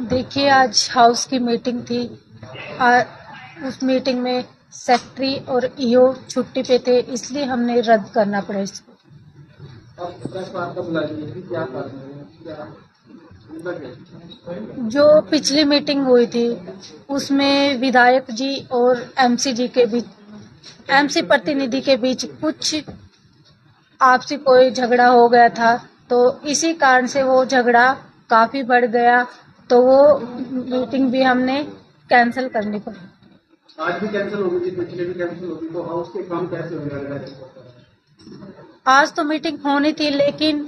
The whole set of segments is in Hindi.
देखिए, आज हाउस की मीटिंग थी। आ, उस मीटिंग में सेक्रेटरी और ईओ छुट्टी पे थे, इसलिए हमने रद्द करना पड़ा इसको। जो पिछली मीटिंग हुई थी उसमें विधायक जी और एमसी जी के बीच, एमसी प्रतिनिधि के बीच कुछ आपसी कोई झगड़ा हो गया था, तो इसी कारण से वो झगड़ा काफी बढ़ गया, तो वो मीटिंग भी हमने कैंसिल करनी पड़ी। आज भी कैंसिल हो गई थी, पिछले भी कैंसिल हो गई, तो हाउस के काम कैसे हो गया? आज तो मीटिंग होनी थी, लेकिन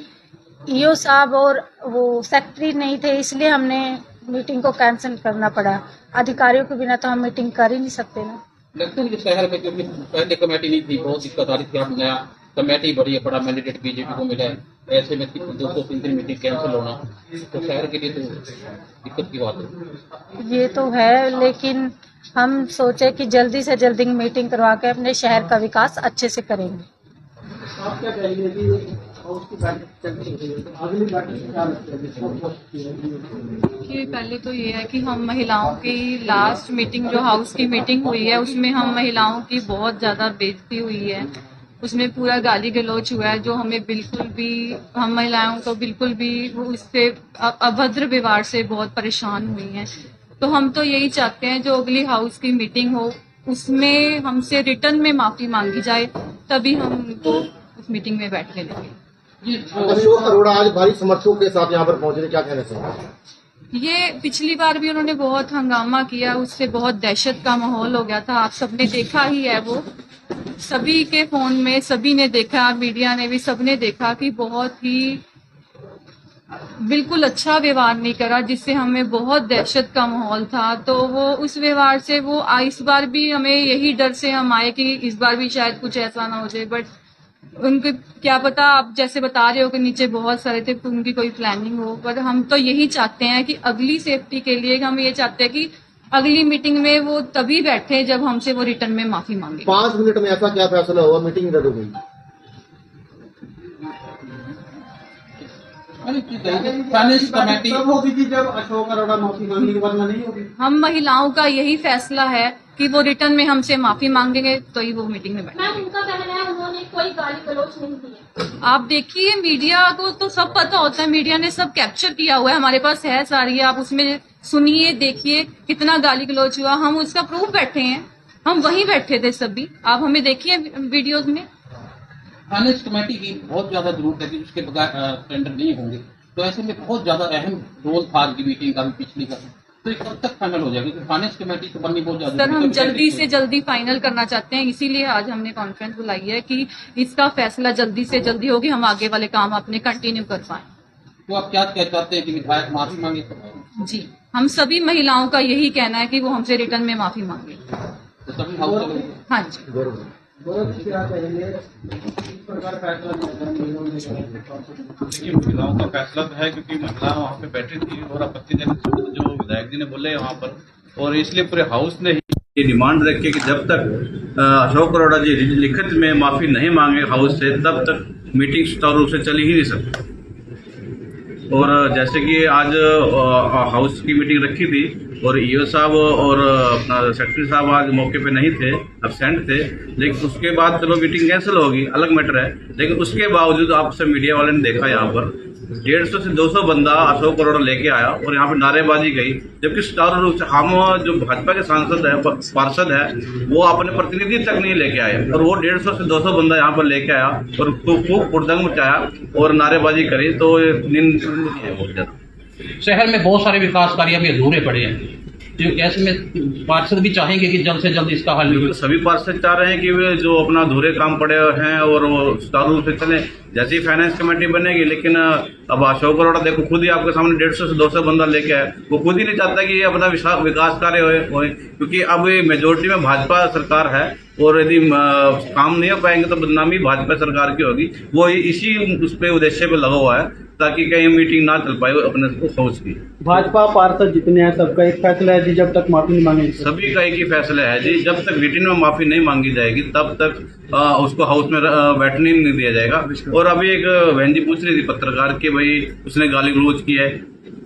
ईओ साहब और वो सेक्रेटरी नहीं थे, इसलिए हमने मीटिंग को कैंसिल करना पड़ा। अधिकारियों के बिना तो हम मीटिंग कर ही नहीं सकते ना। लगता है कि शहर में क्योंकि पहले कमेटी नहीं थी, बहुत दिक्कत आ रही थी। अब नया कमेटी बड़ी है, बड़ा मैंडेट बीजेपी को मिला है, ऐसे में 2-3 मीटिंग कैंसिल होना तो शहर के लिए तो दिक्कत की बात है। ये तो है, लेकिन हम सोचे कि जल्दी से जल्दी मीटिंग करवा के अपने शहर का विकास अच्छे से करेंगे। आप क्या कहेंगे कि हाउस की बैठक कैंसिल हो गई है, तो अगली बैठक क्या लगता है? कि पहले तो ये है कि हम महिलाओं की लास्ट मीटिंग जो हाउस की मीटिंग हुई है उसमें हम महिलाओं की बहुत ज़्यादा बेइज्जती हुई है। उसमें पूरा गाली गलौज हुआ है, जो हमें बिल्कुल भी, हम महिलाओं को बिल्कुल भी वो उससे अभद्र व्यवहार से बहुत परेशान हुई हैं। तो हम तो यही चाहते हैं जो अगली हाउस की मीटिंग हो उसमें हमसे रिटर्न में माफी मांगी जाए, तभी हम उनको उस मीटिंग में बैठने देंगे। अशोक अरोड़ा आज भारी समर्थकों के साथ यहाँ पर पहुंचे थे, क्या कहना चाहिए? ये पिछली बार भी उन्होंने बहुत हंगामा किया, उससे बहुत दहशत का माहौल हो गया था। आप सबने देखा ही है, वो सभी के फोन में सभी ने देखा, मीडिया ने भी सबने देखा कि बहुत ही बिल्कुल अच्छा व्यवहार नहीं करा, जिससे हमें बहुत दहशत का माहौल था। तो वो उस व्यवहार से वो इस बार भी हमें यही डर से हम आए कि इस बार भी शायद कुछ ऐसा ना हो जाए, बट उनके क्या पता, आप जैसे बता रहे हो कि नीचे बहुत सारे थे, उनकी कोई प्लानिंग हो। पर हम तो यही चाहते हैं कि अगली सेफ्टी के लिए हम ये चाहते हैं कि अगली मीटिंग में वो तभी बैठे जब हमसे वो रिटर्न में माफी मांगे। 5 मिनट में ऐसा क्या फैसला हुआ, मीटिंग रद्द हो गई? फाइनेंस कमेटी होगी कि जब अशोक अरोड़ा माफी मांगेंगे, वरना नहीं होगी। हम महिलाओं का यही फैसला है कि वो रिटर्न में हमसे माफी मांगेंगे तो ही वो मीटिंग में बैठेंगे। मैम, उनका कहना है उन्होंने कोई गाली गलौज नहीं की है। आप देखिए, मीडिया को तो सब पता होता है, मीडिया ने सब कैप्चर किया हुआ है, हमारे पास है सारी, आप उसमें सुनिए, देखिए कितना गाली गलौज हुआ, हम उसका प्रूफ बैठे हैं, हम वहीं बैठे थे सभी, आप हमें देखिए वीडियोज में। फाइनेंस कमेटी की बहुत ज्यादा जरूरत है कि उसके बगैर टेंडर नहीं होंगे, तो ऐसे में बहुत ज्यादा अहम रोल था की मीटिंग का भी पिछली का, तो ये कब तक फाइनल हो जाएगा? क्योंकि फाइनेंस कमेटी तो बननी बहुत ज्यादा। सर, हम जल्दी से जल्दी फाइनल करना चाहते हैं, इसीलिए आज हमने कॉन्फ्रेंस बुलाई है कि इसका फैसला जल्दी से जल्दी हो कि हम आगे वाले काम अपने कंटिन्यू कर पाए। तो आप क्या चाहते हैं कि विधायक माफी मांगे? जी, हम सभी महिलाओं का यही कहना है कि वो हमसे रिटर्न में माफी मांगे। तो सभी हाउस वाले हाँ जी। देखिए, महिलाओं का फैसला तो है क्योंकि महिला वहाँ पे बैठी थी और आपत्तिजनक जो विधायक जी ने बोले वहाँ पर, और इसलिए पूरे हाउस ने ये डिमांड रखी कि जब तक अशोक अरोड़ा जी लिखित में माफी नहीं मांगे हाउस से, तब तक मीटिंग सुचारू रूप से चली ही नहीं सकती। और जैसे कि आज हाउस की मीटिंग रखी थी और ईओ साहब और अपना सेक्रेटरी साहब आज मौके पे नहीं थे, अब्सेंट थे, लेकिन उसके बाद चलो मीटिंग कैंसिल होगी, अलग मैटर है। लेकिन उसके बावजूद आप सब मीडिया वाले ने देखा यहाँ पर 150 से 200 बंदा अशोक अरोड़ा लेके आया और यहाँ पे नारेबाजी गई, जबकि सुचारू रूप से हम जो भाजपा के सांसद है, पार्षद है, वो अपने प्रतिनिधि तक नहीं लेके आए, और वो 150 से 200 बंदा यहाँ पर लेके आया और खूब हुड़दंग मचाया और नारेबाजी करी, तो निंदनीय है बहुत ज्यादा। शहर में बहुत सारे विकास कार्य अभी अधूरे पड़े हैं, तो ऐसे में पार्षद भी चाहेंगे कि जल्द से जल्द इसका हल हो। सभी पार्षद चाह रहे हैं कि वे जो अपना अधूरे काम पड़े हैं और वो सुचारू रूप से चले, जैसे ही फाइनेंस कमेटी बनेगी। लेकिन अब अशोक अरोड़ा देखो खुद ही आपके सामने 150 से 200 बंदा लेके आए, वो खुद ही नहीं चाहता कि ये अपना विकास कार्य होए, क्योंकि अब ये मेजोरिटी में भाजपा सरकार है और यदि काम नहीं हो पाएंगे तो बदनामी भाजपा सरकार की होगी। वो इसी उस पे उद्देश्य पे लगा हुआ है ताकि कहीं मीटिंग ना चल पाए अपने हाउस की। भाजपा पार्षद जितने हैं सबका एक फैसला है जी, जब तक माफी नहीं मांगेंगे। सभी का एक ही फैसला है जी, जब तक रिटर्न में माफी नहीं मांगी जाएगी तब तक उसको हाउस में बैठने नहीं दिया जाएगा। और अभी एक बहन जी पूछ रही थी पत्रकार कि भाई उसने गाली गलौज की है,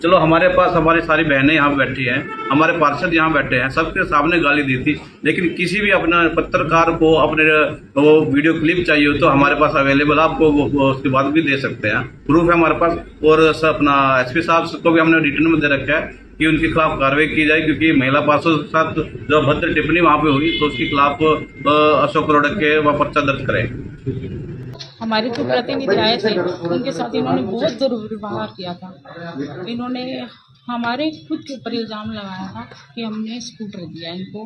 चलो हमारे पास हमारी सारी बहनें यहाँ पे बैठी हैं, हमारे पार्षद यहाँ बैठे हैं, सबके सामने गाली दी थी, लेकिन किसी भी अपना पत्रकार को अपने वो वीडियो क्लिप चाहिए हो तो हमारे पास अवेलेबल, आपको वो उसके बाद भी दे सकते हैं, प्रूफ है हमारे पास। और अपना एसपी साहब को भी हमने रिटर्न में दे रखा है कि उनके खिलाफ कार्रवाई की जाए, क्योंकि महिला पार्षद के साथ जो अभद्र टिप्पणी वहाँ पे हुई तो उसके खिलाफ अशोक करोड़ के वह पर्चा दर्ज करें। हमारे जो प्रतिनिधि आए थे उनके साथ इन्होंने बहुत दुर्व्यवहार किया था। इन्होंने हमारे खुद के ऊपर इल्ज़ाम लगाया था कि हमने स्कूटर दिया इनको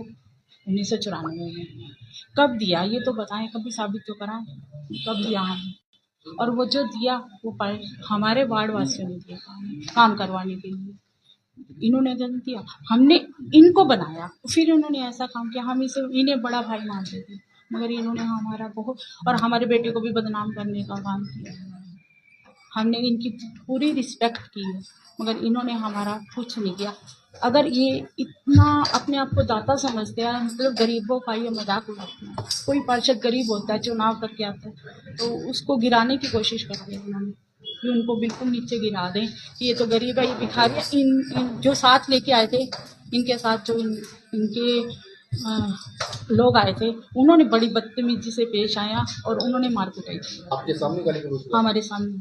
1994 में। कब दिया ये तो बताएं, कभी साबित तो कराएं कब दिया हमने। और वो जो दिया वो हमारे वार्ड वासियों ने दिया काम करवाने के लिए, इन्होंने जब दिया हमने इनको बनाया, फिर इन्होंने ऐसा काम किया। हम इन्हें बड़ा भाई मानते थे, मगर इन्होंने हमारा बहुत और हमारे बेटे को भी बदनाम करने का काम किया। हमने इनकी पूरी रिस्पेक्ट की है, मगर इन्होंने हमारा कुछ नहीं किया। अगर ये इतना अपने आप को दाता समझते हैं, मतलब गरीबों का ये मजाक उड़ाते हैं। कोई पार्षद गरीब होता है, चुनाव करके आता है तो उसको गिराने की कोशिश करते हैं उन्होंने, कि उनको बिल्कुल नीचे गिरा दें कि ये तो गरीब है, ये भिखारी है। इन जो साथ लेके आए थे, इनके साथ जो इनके लोग आए थे, उन्होंने बड़ी बदतमीजी से पेश आया और उन्होंने मार कुटाई की आपके सामने गाली गलौज हुआ? हमारे सामने।